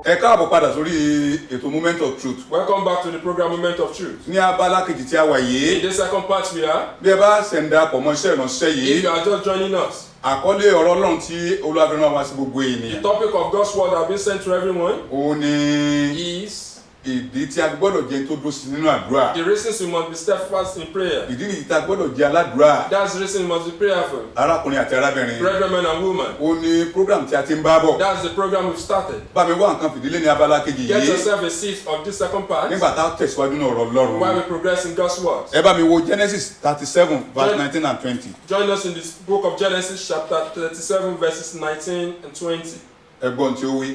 Ẹ káàbọ̀ padà sórí ètò Moment of Truth. Welcome back to the program Moment of Truth. Ní abala kejì tí a wà yìí. In the second part we are. Bí ẹ bá ṣẹ̀ǹda pọ̀ mọ́ iṣẹ́ ìránṣẹ́ yìí. If you are just joining us. Àkọlé ọ̀rọ̀ Ọlọ́run tí Olúwa fi rán wa sí gbogbo ènìyàn. The topic of God's word that has been sent to everyone. Ó ní Is ìdí tí a gbọ́dọ̀ jẹ́ tó dúró sí nínú àdúrà. the reasons you must be steadfast in prayer. Ìdí nìyí tí a gbọ́dọ̀ jẹ́ aládùúrà. That's the reason you must be prayerful. Arákùnrin àti arábìnrin. Brethren, men and women. Ó ní program tí a ti ń bá bọ̀. That's the program we've started. Bá mi wá nǹkan fìdílé ní abala kejì Get yìí. yourself a seat of this second part. Nígbà tá a tẹ̀síwájú ní ọ̀rọ̀ Ọlọ́run. While we progress in God's word. Ẹ bá mi wo Genesis 37 verse 19 and 20. Join us in this book of Genesis chapter 37 verses 19 and 20. Ẹgbọ́n tí ó wí.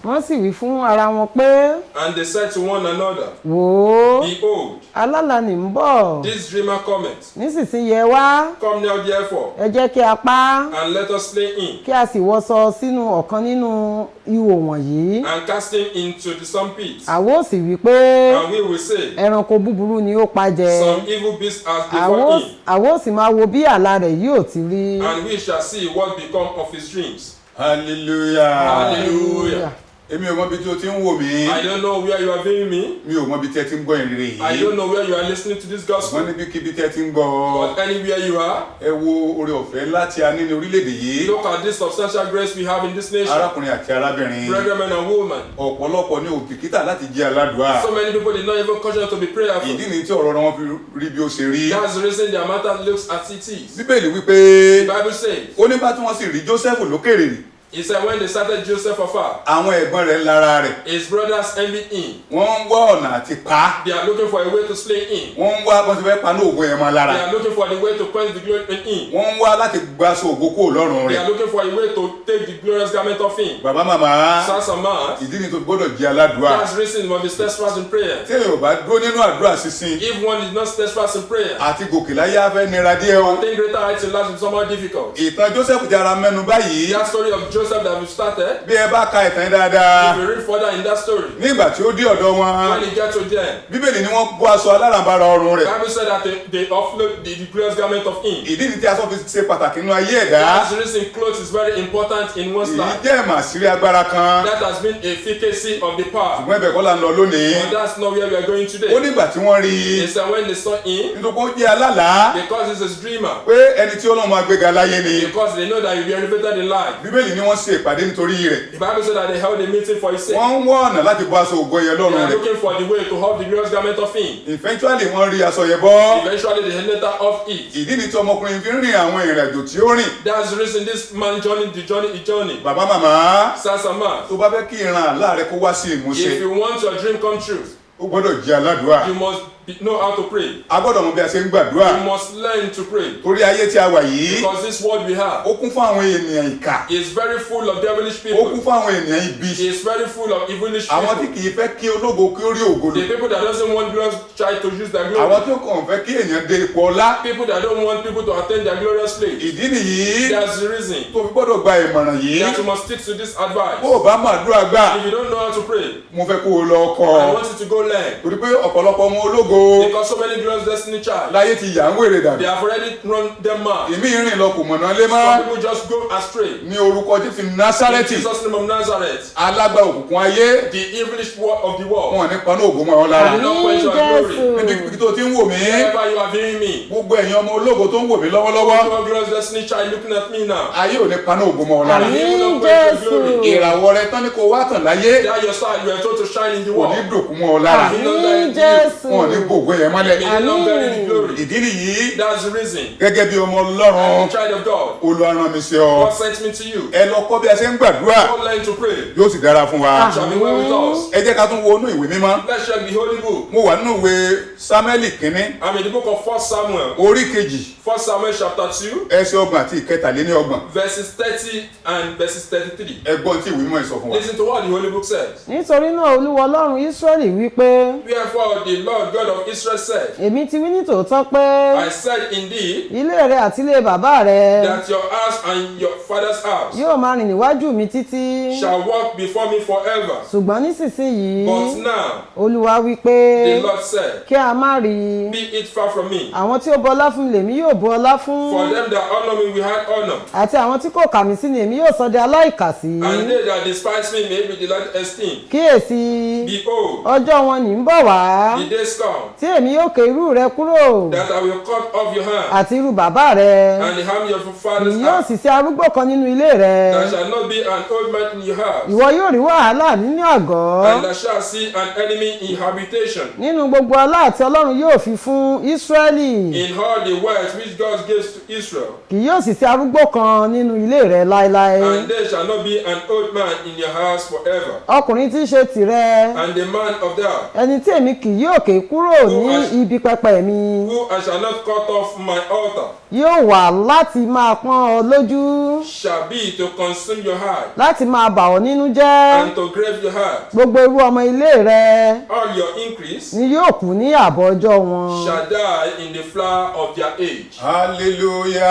Wọ́n sì wí fún ara wọn pé. And they said to one another, Wò ó, Behold, alálàní ń bọ̀. this dreamer cometh. Nísinsìnyí ẹ wá, Come now therefore, ẹ jẹ́ kí a pa á, and let us slay him, kí a sì wọṣọ sínú ọ̀kan nínú ihò wọ̀nyí. and cast him into the sun pit. Àwa ó sì wí pé And we will say, ẹranko búburú ni ó pa jẹ. some evil beast has Àwa devoured him, ó sì máa wo bí àlá rẹ̀ yóò ti rí. and we shall see what become of his dreams. Hallelujah. Hallelujah. Èmi ò mọ ibi tí o ti ń wò mí. I don't know where you are viewing me. Mi ò mọ ibi tí ẹ ti ń gbọ́ ìrere I yìí. don't know where you are listening to this Wọ́n gospel. níbikíbi tí ẹ ti ń gbọ́. But anywhere you are, Ẹ wo oore ọ̀fẹ́ láti a ní ní orílẹ̀-èdè yìí. look at this substantial grace we have in this nation. Arákùnrin àti arábìnrin. Brethren, men and women. Ọ̀pọ̀lọpọ̀ ní òbíkítà láti jẹ́ aládùúrà. So many people did not even caution to be prayerful. Ìdí ni tí ọ̀rọ̀ wọn fi rí bí ó ṣe rí. That's the reason their matter looks as it is. Bíbélì wípé The Bible says, ó nígbà tí wọ́n sì rí Jósẹ́fù lókèrè. he said when they started Joseph afar, Àwọn ẹ̀gbọ́n rẹ̀ lára rẹ̀. his brothers envied him. Wọ́n ń wá ọ̀nà àti pa á. They are looking for a way to slay him. Wọ́n ń wá bọ́n ti fẹ́ paná ògùn yẹn mọ́ They lára. are looking for the way to quench the glory in him. Wọ́n ń wá láti gbaṣọ ògo kúrò lọ́rùn They rẹ̀. are looking for a way to take the glorious garment of him. Bàbá màmá. Sons and mass, Ìdí ni tó gbọ́dọ̀ jẹ́ aládùúrà. that's the reason we must be steadfast in prayer. Tí èèyàn bá dúró nínú àdúrà sísìn. If one is not steadfast in prayer, Àti gòkè láyé á fẹ́ nira díẹ̀ o. I think greater heights in life is somehow difficult. Ìtàn Jósẹ́fù ti ara mẹ́nu báyìí. That story of Joseph that we started, Bí ẹ bá ka ìtàn yẹn dáadáa. if you read further in that story, Nígbà tí ó dé ọ̀dọ̀ wọn. when he gets to them, Bíbélì ni wọ́n bọ́ aṣọ alárànbarà ọrùn the rẹ̀. Bible said that they offload the glorious garment of him. Ìdí ni tí aṣọ fi ṣe pàtàkì nínú ayé ẹ̀dá. That's the reason clothes is very important in one's Èyí life. jẹ́ màsírí agbára kan. That has been efficacy of the power. Ṣùgbọ́n ibẹ̀ kọ́ la ń lọ lónìí. But that's not where we are going Ó today. nígbà tí wọ́n rí They i. said when they saw him, Nítorí ó jẹ́ alálàá. because he's a dreamer, Pé ẹni tí Ọlọ́run máa gbéga láyé ni. because they know that you'll be elevated in life. Bíbélì ni wọ́n ṣe ìpàdé nítorí rẹ̀. The Bible said that they held a meeting for his sake. Wọ́n ń wá ọ̀nà láti bọ́ aṣọ ògo yẹn They lọ́rùn are rẹ̀. looking for the way to hold the glorious garment of him. Eventually wọ́n rí aṣọ yẹn bọ́. Eventually they later off it. Ìdí ni tí ọmọkùnrin fi ń rìn àwọn ìrìn àjò tí ó rìn. That's the reason this man journeyed the journey. Bàbá màmá. Sons and mass, Tó bá fẹ́ kí ìran àlá rẹ kó wá sí ìmúṣẹ. if you want your dream come true, Ó gbọ́dọ̀ jẹ́ aládùúrà. you must know how to pray. A gbọ́dọ̀ mọ bí a ṣe ń gbàdúrà. You must learn to pray. Torí ayé tí a wà yìí. Because this world we have Ó kún fún àwọn ènìyàn ìkà. is very full of devilish Ó people. kún fún àwọn ènìyàn ibi. It's very full of evilish Àwọn tí people. kì í fẹ́ kí ológo kí ó rí ògo The lò. people that doesn't want glorious child to use their glory. Àwọn tí ó kàn fẹ́ kí èèyàn dé ipò ọlá. People that don't want people to attain their glorious place. Ìdí nìyí That's the reason tó fi gbọ́dọ̀ gba ìmọ̀ràn yìí. that you must stick to this advice. Bó o bá máa dúrà gbà, If you don't know how to pray, mo fẹ́ kó o lọ I kọ́. want you to go learn. Torí pé ọ̀pọ̀lọpọ̀ ọmọ ológo Because so many glorious destiny child, láyé ti yà ń wèrè they dànù. have already run them mad. Ìmí ìrìn lọ kò mọ̀nà lé Some mọ́. people just go astray. Ní orúkọ Jésù In Násárẹ́tì, Jesus' name of Nazareth, alágbá òkùnkùn ayé, the evilish world of the world. wọn ò ní paná ògo mọ́ ọ lára. Àmín. not quench your glory. Níbi tó ti ń wò mí, Wherever you are viewing me, gbogbo ẹ̀yin ọmọ ológo tó ń wò mí lọ́wọ́lọ́wọ́, your glorious destiny child looking at me now. ayé ò ní paná ògo mọ́ ọ lára. Àmín. He will not quench your glory. Ìràwọ̀ rẹ tán ní kó wá tàn láyé, That your star, you are told to shine in the kò ní world. dòkú mọ́ ọ lára. Àmín. Àmín Jésù. Wọn ò ní gbògbó yẹn mọ́lẹ̀. May they not bury the glory. Ìdí nìyí, That's the reason. gẹ́gẹ́ bí ọmọ Ọlọ́run, Child of God, Olúwa rán mi sí ọ. God sent me to you. Ẹ lọ kọ́ bí a ṣe ń gbàdúrà, God learn to pray. yóò sì dára fún wa. Shall be well with us. Ẹ jẹ́ ká tún wo inú ìwé mímọ́. Let's check the Holy Book. Mo wà nínú ìwé Sámúẹ́lì kínní, I'm in the book of 1 Samuel. orí kejì, 1 Samuel chapter 2, ẹsẹ̀ ọgbọ̀n àti ìkẹtàléníọgbọ̀n. verses 30 and verses 33. Ẹgbọ́n tí ìwé mímọ́ yìí sọ fún wa. Listen to what the Holy Book says. Nítorí náà Olúwa Ọlọ́run Ísírẹ́lì wí pé Wherefore the Lord God of Israel said, èmi ti wí ní tòótọ́ pé I said indeed ilé rẹ àti ilé bàbá rẹ that your house and your father's house yóò máa rìn níwájú mi títí. shall walk before me forever. ṣùgbọ́n nísinsìnyí But now olúwa wí pé the Lord said, kí a má rí i. be it far from me. àwọn tí ó bu ọlá fún mi lèmi yóò bu ọlá For fún. them that honor me will have honor, àti àwọn tí kò kà mí sí ni èmi yóò sọ di aláìkàsí. and they that despise me may be delighted esteem. kíyèsí Behold, ọjọ́ wọn ní ń bọ̀ wá the days come tí èmi yóò ké irú rẹ kúrò that I will cut off your hand àti irú bàbá rẹ. and the hand of your father's yóò house. sì sí arúgbó kan nínú ilé There rẹ. shall not be an old man in your house, ìwọ yóò rí wàhálà nínú àgọ́. and thou shalt see an enemy in habitation. nínú gbogbo ọlá àti ọlọ́run yóò fi fún Ísírẹ́lì. In all the wealth which God gives to Israel, kì yóò sì sí arúgbó kan nínú ilé rẹ láéláé. and there shall not be an old man in your house forever. ọkùnrin tí í ṣe tìrẹ, And the man of thou, ẹni tí èmi kì yóò ké kúrò ní ibi pẹpẹ mi, who I shall not cut off my altar, yóò wà láti máa pọ́n ọ lójú, shall be to consume your heart, láti máa bà ọ́ nínú jẹ́. and to grave your heart. gbogbo irú ọmọ ilé rẹ All your increase ni yóò kú ní àbọ̀ ọjọ́ wọn. shall die in the flower of their age. hallelujah.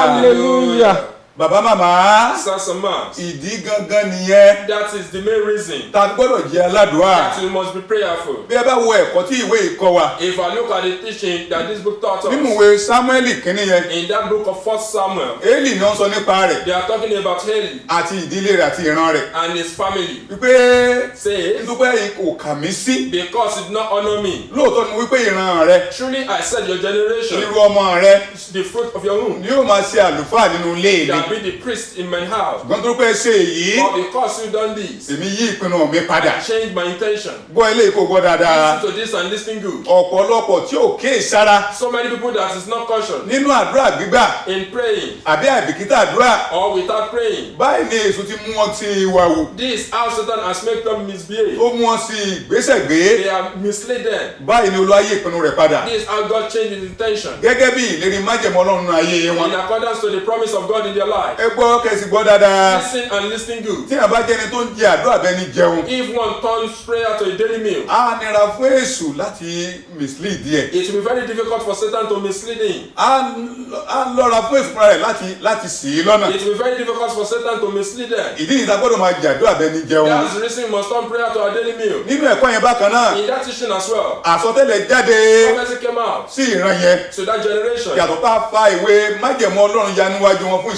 Hallelujah. bàbá màmá Sons and moms, ìdí gangan nìyẹn that is the main reason tá a gbọ́dọ̀ jẹ́ aládùúrà. that we must be prayerful. bí ẹ bá wo ẹ̀kọ́ tí ìwé yìí kọ́ wa If I look at the teaching that this book taught nínú us, ìwé Sámúẹ́lì kínní yẹn in that book of 1 Samuel, Élì ni wọ́n sọ nípa rẹ̀ they are talking about Eli àti ìdílé rẹ̀ àti ìran rẹ̀ and his family. wípé Says, nítorí ẹ̀yin kò kà mí sí because it did not honor me. lóòótọ́ ni wípé ìran rẹ̀ Truly I said your generation, irú ọmọ rẹ̀ the fruit of your womb, ni yóò máa ṣe àlùfáà nínú ilé mi shall be the priest in my house. ṣùgbọ́n tó pẹ́ ṣe èyí But because you done this, èmi yí ìpinnu mi padà I changed my intention. gbọ́ eléyìí kò gbọ́ dáadáa Listen to this and listen good. ọ̀pọ̀lọpọ̀ tí ò kéè sára So many people that is not cautious nínú àdúrà gbígbà in praying àbí àìbìkítà àdúrà or without praying. báyìí ni èṣù ti mú wọn ti ìwà wù This how Satan has made them misbehave. ó mú wọn sí ìgbésẹ̀ gbé They have misled them. báyìí ni Olúwa yí ìpinnu rẹ̀ padà This is how God changed his intention. gẹ́gẹ́ bí ìlérí májẹ̀mú Ọlọ́run nínú ayé wọn In accordance to the promise of God in their life. ẹ gbọ́ kẹ́sì gbọ́ dáadáa Listen and listen good. tí a bá jẹ́ni tó ń jẹ àdúrà bẹ́ẹ̀ ni jẹun If one turns prayer to a daily meal, á nira fún èṣù láti mislead ẹ̀ it will be very difficult for Satan to mislead him. á lọ́ra fún èṣù fúnra rẹ̀ láti ṣì í lọ́nà It will be very difficult for Satan to mislead them. ìdí yìí tá a gbọ́dọ̀ máa jẹ àdúrà bẹ́ẹ̀ ni jẹun That's the reason we must turn prayer to our daily meal. nínú ẹ̀kọ́ yẹn bákan náà In that teaching as well, àsọtẹ́lẹ̀ jáde prophecy came out sí ìran yẹn to that generation. yàtọ̀ tá a fa ìwé májẹ̀mú Ọlọ́run ya níwájú wọn fún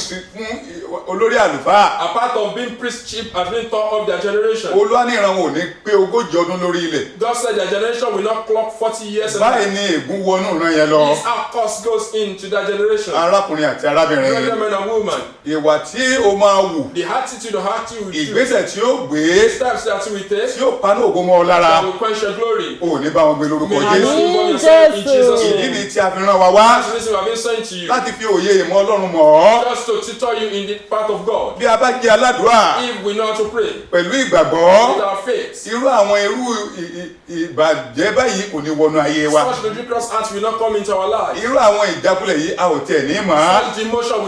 olórí àlùfáà A part of being priestship has been taught of their generation. Olúwa ní ìran wọn ò ní pé ogójì ọdún lórí ilẹ̀ God said their generation will not clock 40 years and báyìí ni ègún wọnú ìran yẹn lọ this our curse goes into that generation. arákùnrin àti arábìnrin Brother, men and women, ìwà tí o máa wù the attitude or attitude, ìgbésẹ̀ tí ó gbé steps that we take tí ó paná ògo mọ́ ọ lára that will quench your glory. ò ní bá wọn gbé lórúkọ May you Jésù involve yourself in Jesus' ìdí name. ni tí a fi rán wa wá That's the reason we have been saying to you, láti fi òye ìmọ̀ Ọlọ́run mọ̀ ọ́ just to tutor you in the path of God. bí a bá jẹ́ aládùúrà If we know how to pray pẹ̀lú ìgbàgbọ́ with our faith, irú àwọn ìbàjẹ́ báyìí kò ní wọnú ayé wa such ridiculous acts will not come into our lives. irú àwọn ìjákulẹ̀ yìí a ò tẹ̀ ní mọ̀ á Such demotion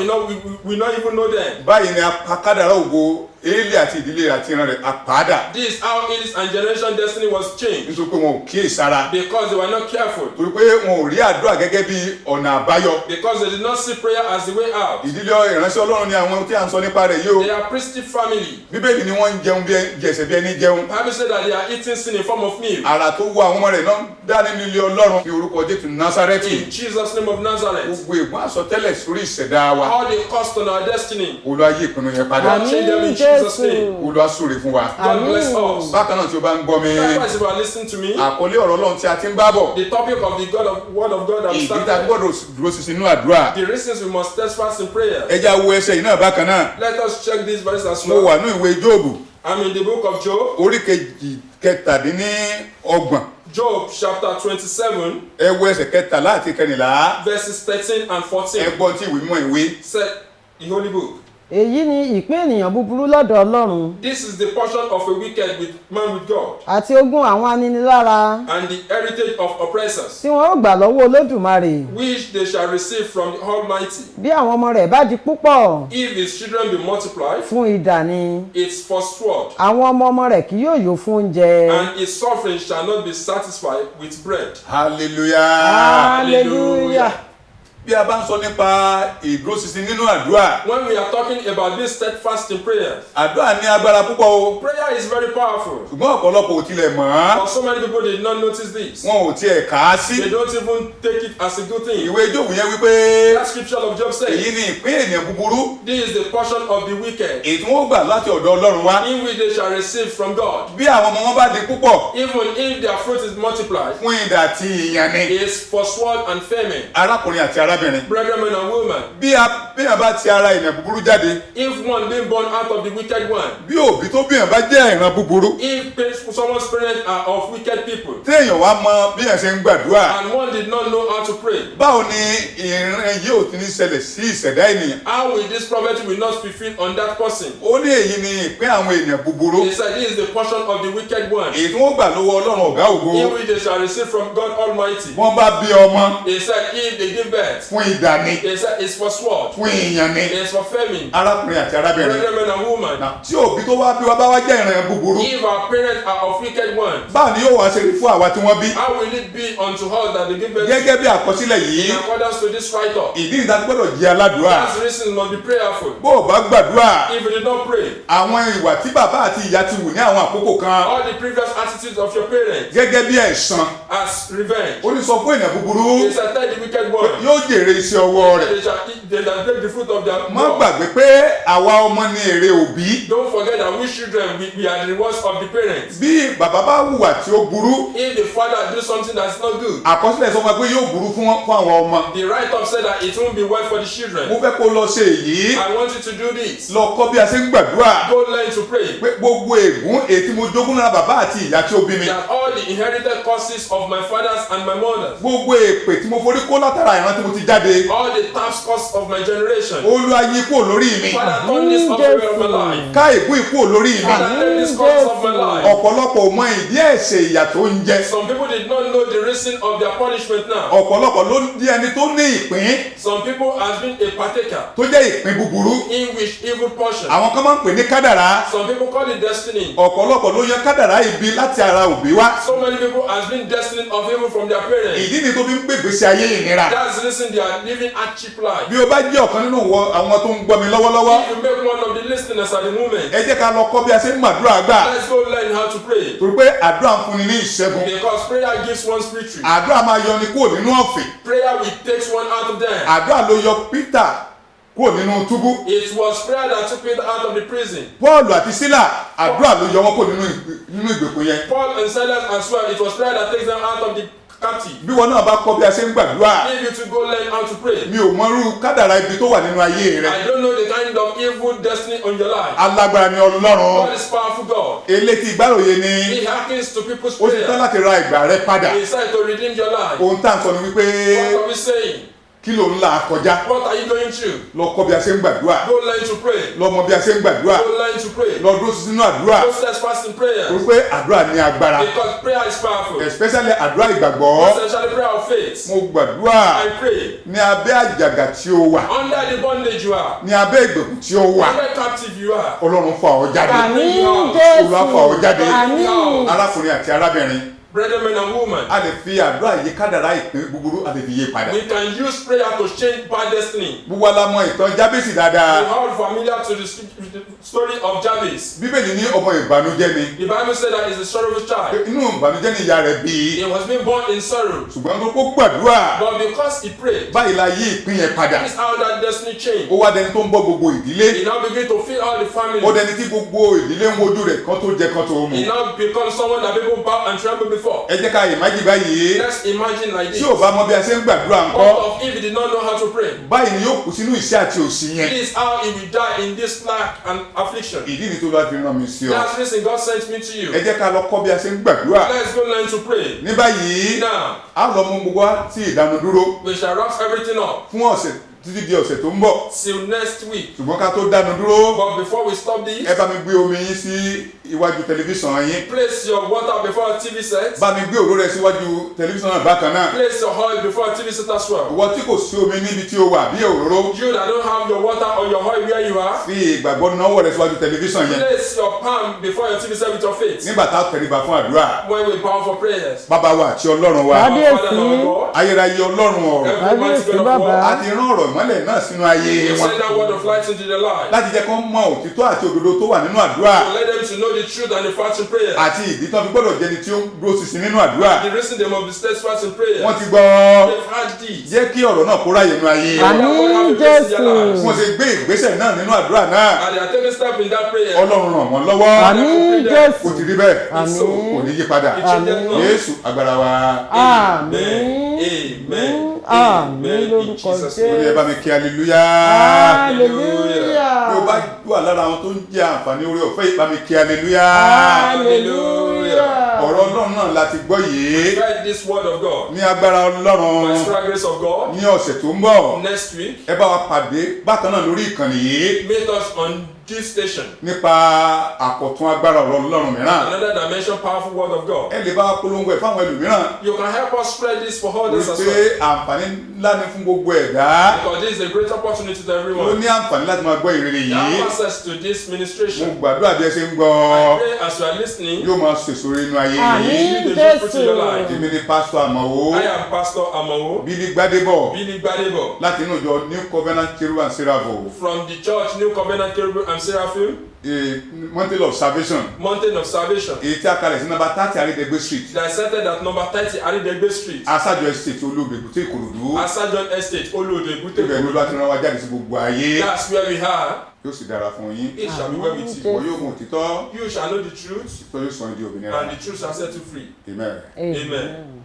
we not even know them. báyìí ni apakádàrá ògo Élì àti ìdílé rẹ̀ àti ìran rẹ̀ apàdà This how his and generation destiny was changed nítorí pé wọn ò kíyè sára because they were not careful, torí pé wọn ò rí àdúrà gẹ́gẹ́ bí ọ̀nà àbáyọ because they did not see prayer as the way out. ìdílé ìránṣẹ́ Ọlọ́run ni àwọn tí à ń sọ nípa rẹ̀ yìí o They are priestly family. Bíbélì ni wọ́n ń jẹun bí jẹ̀sẹ̀ bí ẹni jẹun Bible said that they are eating sin in form of meal. àrà tó wọ àwọn ọmọ rẹ̀ náà dá nínú ilé Ọlọ́run ní orúkọ Jésù Násárẹ́tì In Jesus' name of Nazareth, gbogbo ègún àsọtẹ́lẹ̀ sórí ìṣẹ̀dá wa all the cost on our destiny, Olúwa yí ìpinnu yẹn padà God change them in Jesus' name. Olúwa súre fún wa God bless us. bákan náà tí o bá ń gbọ́ mi Likewise, if you are listening to me, àkọlé ọ̀rọ̀ Ọlọ́run tí a ti ń bá bọ̀ the topic of the word of God that we ìdí tá a started, gbọ́dọ̀ dúró ṣinṣin nínú àdúrà the reasons we must steadfast in prayer. ẹ já wo ẹsẹ̀ yìí náà bákan náà Let us check this verse as mo well. wà ní ìwé Jóòbù I'm in the book of Job, orí kẹtàdínlọ́gbọ̀n Job chapter 27, ẹ wo ẹsẹ̀ kẹtàlá àti kẹrìnlá verses 13 and ẹ 14. gbọ́ tí ìwé mímọ́ ìwé Said the Holy Book, èyí ni ìpín ènìyàn búburú lọ́dọ̀ Ọlọ́run This is the portion of a wicked man with God, àti ogún àwọn aninilára and the heritage of oppressors, tí wọn ó gbà lọ́wọ́ Olódùmarè which they shall receive from the Almighty. bí àwọn ọmọ rẹ̀ bá di púpọ̀ If his children be multiplied, fún idà ni it's for sword, àwọn ọmọ rẹ̀ kì yóò yó fún oúnjẹ. and his suffering shall not be satisfied with bread. hallelujah. Hallelujah. bí a bá ń sọ nípa ìdúróṣinṣin nínú àdúrà, When we are talking about this steadfast in prayer, àdúrà ní agbára púpọ̀ o, prayer is very powerful. ṣùgbọ́n ọ̀pọ̀lọpọ̀ ò tilẹ̀ mọ̀ ọ́, But so many people did not notice this. wọn ò tiẹ̀ kà á sí. They don't even take it as a good thing. ìwé Jóòbù yẹn wípé That scripture of Job èyí says, ni ìpín ènìyàn búburú this is the portion of the wicked, èyí tí wọ́n gbà láti ọ̀dọ̀ Ọlọ́run wá. in which they shall receive from God. bí àwọn ọmọ wọn bá di púpọ̀, Even if their fruit is multiplied, fún idà àti ìyàn ni. is for sword and famine. arákùnrin àti arábìnrin, Brethren and women, bí a bá ti ara ènìyàn búburú jáde, if one being born out of the wicked one, bí òbí tó bí èèyàn bá jẹ́ ìran búburú, if someone's parents are of wicked people, téèyàn wá mọ bí èèyàn ṣe ń gbàdúrà, and one did not know how to pray, báwo ni ìran yìí ò ti ní ṣẹlẹ̀ sí ìṣẹ̀dá ènìyàn? how will this prophet will not fulfill on that person? ó ní èyí ni ìpín àwọn ènìyàn búburú He said, this is the portion of the wicked one, èyí tí wọ́n gbà lọ́wọ́ Ọlọ́run ọ̀gá ògo. in which they shall receive from God Almighty. wọ́n bá bí ọmọ, He said, if they give birth, fún idà ni, he said, it's for sword, fún ìyàn ni. it's for famine. arákùnrin àti arábìnrin, Brethren and women, tí òbí tó wá bí wa bá wá jẹ́ ìran búburú, if our parents are of wicked ones, báwo ni yóò wá ṣe rí fún àwa tí wọ́n bí? how will it be unto us that they give birth to? gẹ́gẹ́ bí àkọsílẹ̀ yìí, In accordance to this write-up, ìdí ìta gbọ́dọ̀ jẹ́ aládùúrà. that's the reason we must be prayerful. bó o bá gbàdúrà, If you did not pray, àwọn ìwà tí bàbá àti ìyá ti wù ní àwọn àkókò kan all the previous attitudes of your parents gẹ́gẹ́ bí ẹ̀san, as revenge, ó ní sọ fún ènìyàn búburú they shall tell the wicked one, yóò jèrè iṣẹ́ ọwọ́ rẹ̀. they shall eat, they shall take the fruit of their má mouth. gbàgbé pé àwa ọmọ ni èrè òbí. Don't forget that we children, we are the rewards of the parents. bí bàbá bá hùwà tí ó burú, If the father do something that's not good, àkọsílẹ̀ sọ fún wa pé yóò burú fún àwọn ọmọ. the write-up said that it won't be well for the children. mo fẹ́ kó lọ ṣe èyí, I want you to do this. lọ kọ́ bí a ṣe ń gbàdúrà. Go learn to pray. pé gbogbo ègún èyí tí mo jogún lára bàbá àti ìyá tí ó bí mi, That all the inherited causes of my fathers and my mothers, gbogbo èpè tí mo forí kó látara ìran tí mo ti jáde, all the task costs of my generation, Olúwa yí kúrò lórí mi, Father, turn this off away of my life. ká ègún ìkúrò lórí mi. Father, take this cause of my life. ọ̀pọ̀lọpọ̀ ò mọ ìdí ẹ̀ṣẹ̀ ìyà tó ń jẹ. Some people did not know the reason of their punishment now. ọ̀pọ̀lọpọ̀ ló di ẹni tó ní ìpín Some people has been a partaker tó jẹ́ ìpín búburú. in which evil portion. àwọn kan máa ń pè ní kádàrá. Some people call it destiny. ọ̀pọ̀lọpọ̀ ló yan kádàrá ibi láti ara òbí wá. So many people has been destined of evil from their parents. ìdí ni tó fi ń gbé ìgbésí ayé ìnira. That's the reason they are living a cheap life. bí o bá jẹ́ ọ̀kan nínú àwọn tó ń gbọ́ mi lọ́wọ́lọ́wọ́, If you make one of the listeners at the moment, ẹ jẹ́ ká lọ kọ́ bí a ṣe ń màdúrà gbà. let's go learn how to pray. torí pé àdúrà ń fúnni ní ìṣẹ́gun. Because prayer gives one victory. àdúrà máa yọ ni kúrò nínú ọ̀fìn. Prayer will take one out of them. àdúrà ló yọ Pétà kúrò nínú túbú. It was prayer that took Peter out of the prison. Pọ́ọ̀lù àti Sílà, àdúrà ló yọ wọ́n kúrò nínú ìgbèkùn yẹn. Paul and Silas as well, it was prayer that takes them out of the captive. bí wọn náà bá kọ́ bí a ṣe ń gbàdúrà, If you to go learn how to pray. mi ò mọrú kádàrá ibi tó wà nínú ayé rẹ. I don't know the kind of evil destiny on your life. alágbára ni Ọlọ́run, God is powerful God. elétí ìgbàròyé ni He hearkens to people's ó ti tán prayer. láti ra ìgbà rẹ padà. He said to redeem your life. ohun tá à ń sọ ni wípé What are we saying? kí ló ń là kọjá. What are you going through? lọ kọ́ bí a ṣe ń gbàdúrà, Go learn to pray. lọ mọ bí a ṣe ń gbàdúrà, Go learn to pray. lọ dúró sínú àdúrà. Go steadfast in prayer. torí pé àdúrà ní agbára, Because prayer is powerful. especially àdúrà ìgbàgbọ́. Essentially prayer of faith. mo gbàdúrà I pray. ní abẹ́ àjàgà tí ó wà, Under the bondage you are. ní abẹ́ ìgbèkùn tí ó wà, Under captive you are. Ọlọ́run fà ọ́ jáde. Àmín Olúwa fà ọ́ Jésù. jáde. Àmín. arákùnrin àti arábìnrin, Brethren and women. a lè fi àdúrà yí kádàrá ìpín búburú, a lè fi yí padà. We can use prayer to change bad destiny. gbogbo wa la mọ ìtàn Jábésì We dáadáa. are all familiar to the story of Jabez. Bíbélì ní ọmọ ìbànújẹ́ ni. The Bible said that he's a sorrowful child. inú ìbànújẹ́ ni ìyá rẹ̀ bí. He was being born in sorrow. ṣùgbọ́n tó kó gbàdúrà, But because he prayed, báyìí la yí ìpín yẹn padà. that is how that destiny changed. ó wá dẹni tó ń bọ́ gbogbo ìdílé. He now began to feed all the family. ó dẹni tí gbogbo ìdílé ń wojú rẹ̀ kán tó jẹ kán tó mu. He now becomes someone that people bow and tremble before. ẹ jẹ́ ká ìmájì báyìí. Let's imagine like tí this. ò bá mọ bí a ṣe ń gbàdúrà What ńkọ́, of if he did not know how to pray? báyìí ni yóò kú sínú ìṣẹ́ àti òṣì yẹn. This is how he will die in this lack and affliction. ìdí ni tó lọ́ọ́ fi rán mi sí ọ. That's the reason God sent me to you. ẹ jẹ́ ká lọ kọ́ bí a ṣe ń gbàdúrà. Let's go learn to pray. ní báyìí Now, a lọ mú gbogbo wa sí ìdánudúró we shall wrap everything up fún ọ̀sẹ̀ títí di ọ̀sẹ̀ tó ń bọ̀. till next week. Ṣùgbọ́n ká tó dánu dúró, But before we stop this, ẹ bá mi gbé omi yín sí iwájú tẹlifíṣàn yín. place your water before a TV set. Bá mi gbé òróró rẹ síwájú tẹlifíṣàn náà bákan náà. Place your oil before a TV set as well. Ìwọ tí kò sí omi níbi tí o wà bí òróró, You that don't have your water or your oil where you are, fi ìgbàgbọ́ náwó rẹ síwájú tẹlifíṣàn yẹn. place your palm before your TV set with your faith. Nígbà tá a tẹríba fún àdúrà, When we bow for prayers. bàbá wa àti Ọlọ́run wa, Kábíyèsí. Our Father and our God, ayérayé Ọlọ́run ọ̀rọ̀, Almighty God of Bàbá. war, a ti rán ọ̀rọ̀ ìmọ́lẹ̀ náà sínú ayé you wọn send that word of light into their life. láti jẹ́ kó mọ òtítọ́ àti òdodo tó wà nínú àdúrà To let them to know the truth and the facts in prayer. àti ìdí tó fi gbọ́dọ̀ jẹni tí ó ń dúró ṣinṣin nínú àdúrà. The reason they must be steadfast in prayer. Wọ́n ti gbọ́, They've had this. jẹ́ kí ọ̀rọ̀ náà kó ráyè nínú ayé wọn. Àmín Jésù. Wọ́n ṣe gbé ìgbésẹ̀ náà nínú àdúrà náà, And they are taking step in that prayer. Ọlọ́run ràn wọ́n lọ́wọ́. Àmín Jésù. Kò ti rí bẹ́ẹ̀, Àmín. kò ní yí padà. It changes not. Jésù agbára wa. Àmín. Amen. Àmín lórúkọ In Jesus' Ó ní name. ẹ bá mi kí hallelujah. Hallelujah. Bí o bá wà lára àwọn tó ń jẹ àǹfààní orí ọ̀fẹ́ yìí, bá mi kí hallelujah. Hallelujah. Ọ̀rọ̀ Ọlọ́run náà láti gbọ́ yìí Write this word of God. ní agbára By Ọlọ́run the special grace of God. ní ọ̀sẹ̀ tó ń bọ̀. Next week, Ẹ bá wa pàdé bákan náà lórí ìkànnì yìí meet us on this station. nípa àkọ̀tún agbára ọ̀rọ̀ Ọlọ́run mìíràn. Another dimension, powerful word of God. Ẹ lè bá wa polongo ẹ̀ fáwọn ẹlòmíràn You can help us spread this for others as wípé well. àǹfààní ńlá ni fún gbogbo ẹ̀dá. Because this is a great opportunity to Ó everyone. ní àǹfààní láti máa gbọ́ ìrere You yìí. have access to this Mo ministration. gbàdúrà bí ẹ ṣe ń gbọ́, I pray as you are listening, yóò máa sèso inú ayé Àmín yìí. you the fruit in your life. Jésù. Èmi ni pásítọ̀ Àmọ̀wó I am Pastor Amao, Bílí Gbádébọ̀ Billy Gbadebo, láti inú ìjọ New Covenant Cherub and Seraphim, from the church New Covenant Cherubim and Seraphim, Mountain of Salvation, Mountain of Salvation. èyí tí a kalẹ̀ sí nọ́mbà 30 Àrídẹ́gbé Street, They are settled at number 30 Aridegbe Street, Asájọ Estate Olóògbé Èbúté Ìkòròdú. Asajon Estate, Olodo Ebute. Ibẹ̀ ló bá ti rán wa jáde sí gbogbo ayé. That's where we are. Yóò sì dára fún yín. It shall be well with you. Wọ́n yóò mú òtítọ́, You shall know the truth, òtítọ́ yóò sọ ẹ́ di òmìnira. and the truth shall set you free. Amen. Amen.